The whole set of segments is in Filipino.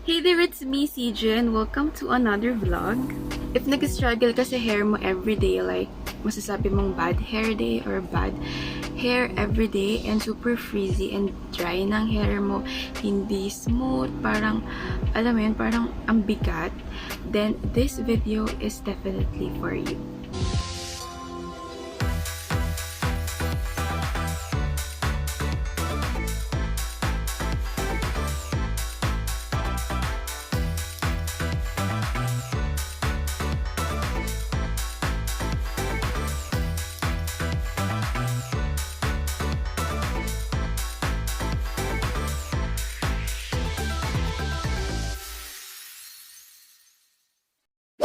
Hey there, it's me, CJ, and welcome to another vlog. If nag-struggle ka sa hair mo everyday, like masasabi mong bad hair day or bad hair everyday and super frizzy and dry ng hair mo, hindi smooth, parang, alam mo yun, parang ang bigat, then this video is definitely for you.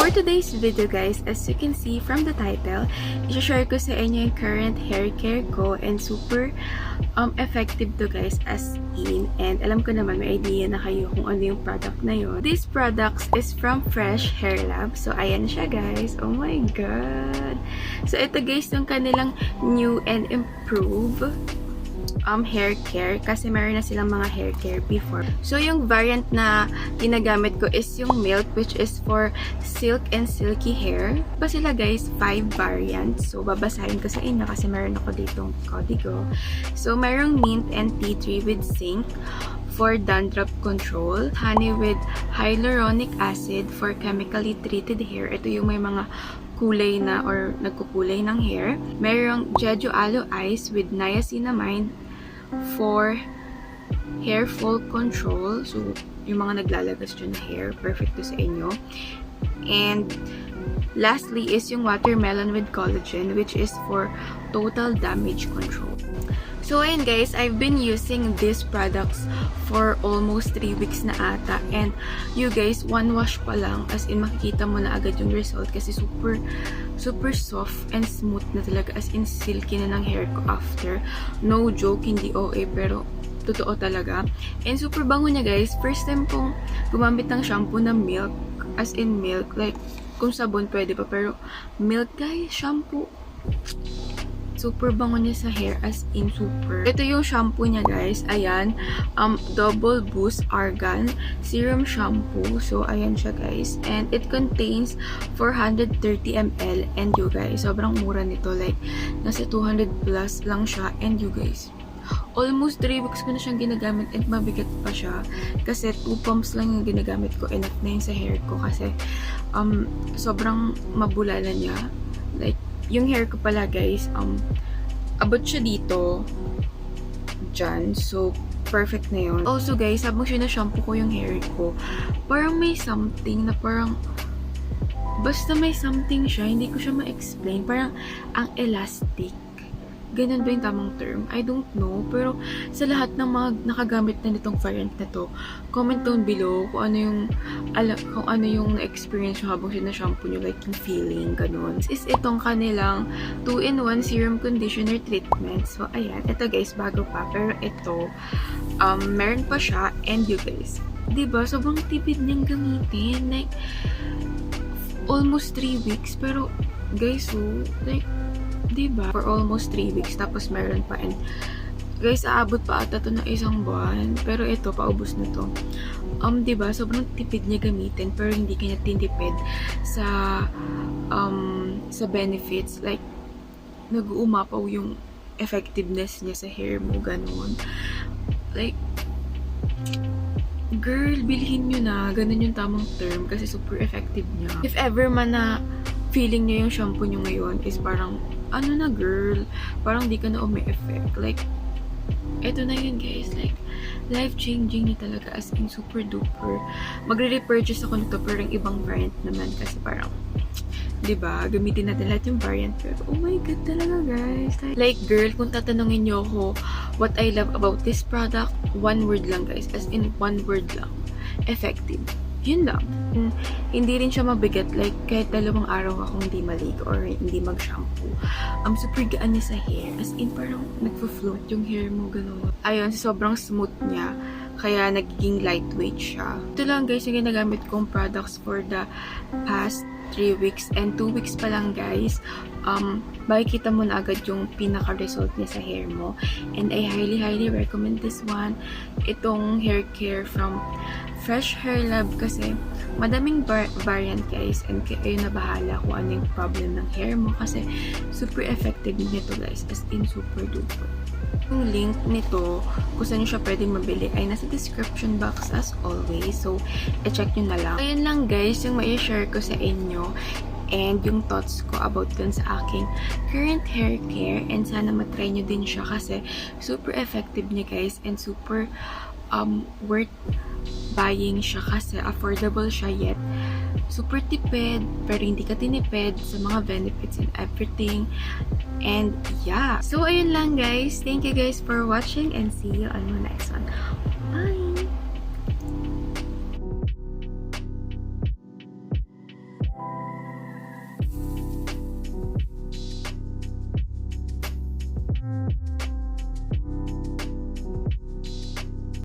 For today's video guys, as you can see from the title, i-share ko sa inyo yung current hair care ko and super effective to guys as in. And alam ko naman may idea na kayo kung ano yung product na yun. This product is from Hairlab. So ayan siya guys. Oh my god. So ito guys yung kanilang new and improved hair care kasi meron na silang mga hair care before. So yung variant na ginagamit ko is yung milk, which is for silk and silky hair. Pa sila guys 5 variants. So babasahin ko sa inyo kasi meron ako ditong kodigo. So merong mint and tea tree with zinc for dandruff control, honey with hyaluronic acid for chemically treated hair. Ito yung may mga kulay na or nagkukulay ng hair. Merong jeju aloe ice with niacinamide for hair fall control. So, yung mga naglalagas dyan na hair, perfect to sa inyo. And lastly is yung watermelon with collagen, which is for total damage control. So, ayun guys, I've been using these products for almost 3 weeks na ata. And you guys, one wash pa lang, as in makikita mo na agad yung result kasi super soft and smooth na talaga, as in silky na ng hair ko after. No joke, hindi OA, pero totoo talaga. And super bango niya guys. First time kong gumamit ng shampoo na milk, as in milk, like kung sabon pwede pa, pero milk guys, shampoo. Super bango niya sa hair, as in super. Ito yung shampoo niya guys. Ayan. Double Boost Argan Serum Shampoo. So, ayan siya guys. And it contains 430 ml. And you guys, sobrang mura nito. Like, nasa 200 plus lang siya. And you guys, almost 3 weeks ko na siyang ginagamit and mabigat pa siya. Kasi 2 pumps lang yung ginagamit ko. Enough na yun sa hair ko. Kasi, sobrang mabulala niya. Like, yung hair ko pala guys, abot siya dito dyan, so perfect na yun. Also guys, habang sinashampoo ko yung hair ko, parang may something na parang basta may something siya, hindi ko siya ma-explain, parang ang elastic. Ganun ba yung tamang term? I don't know. Pero sa lahat ng mga nakagamit na nitong variant na to, comment down below kung ano yung experience nyo habang sinashampoo nyo, like yung feeling, ganun. This is itong kanilang 2-in-1 serum conditioner treatment. So, ayan. Ito guys, bago pa. Pero ito, meron pa siya. And you guys, diba? Sobrang tipid niyang gamitin. Like, almost 3 weeks. Pero, guys, so, like, diba? For almost 3 weeks. Tapos meron pa. And guys, aabot pa ata to na 1 buwan. Pero ito, paubos na to. Diba? Sobrang tipid niya gamitin. Pero hindi kanya tinipid sa benefits. Like, nag-uumapaw yung effectiveness niya sa hair mo. Ganun. Like, girl, bilhin nyo na. Ganun yung tamang term. Kasi super effective niya. If ever man na feeling nyo yung shampoo nyo ngayon is parang ano na girl, parang di ka na umi-effect. Like, eto na yun guys. Like, life-changing niya talaga, as in super duper. Magre-repurchase ako nito pero yung ibang variant naman kasi parang, diba, gamitin natin lahat yung variant. Pero, oh my god talaga guys. Like, girl, kung tatanungin nyo ako what I love about this product, one word lang guys. As in, one word lang. Effective. Yun lang. Hindi rin siya mabigat. Like, kahit 2 araw akong hindi maligo or hindi mag-shampoo. Super gaan niya sa hair. As in, parang nagpo-float yung hair mo, gano'n. Ayun, sobrang smooth niya. Kaya, nagiging lightweight siya. Ito lang, guys, yung ginagamit kong products for the past 3 weeks and 2 weeks pa lang guys, makikita mo na agad yung pinaka-result niya sa hair mo. And I highly recommend this one. Itong hair care from Fresh Hairlab kasi madaming variant guys, and kayo na bahala kung ano yung problem ng hair mo kasi super effective nito guys, as in super duper. Yung link nito kung saan nyo siya pwedeng mabili ay nasa description box as always, so i-check nyo na lang. Ayun lang guys yung mai-share ko sa inyo and yung thoughts ko about dun sa aking current hair care, and sana matry nyo din siya kasi super effective niya guys, and super worth buying siya kasi affordable siya, yet super tipid pero hindi ka tinipid sa mga benefits and everything. And yeah, so ayun lang guys, thank you guys for watching and see you on the next one.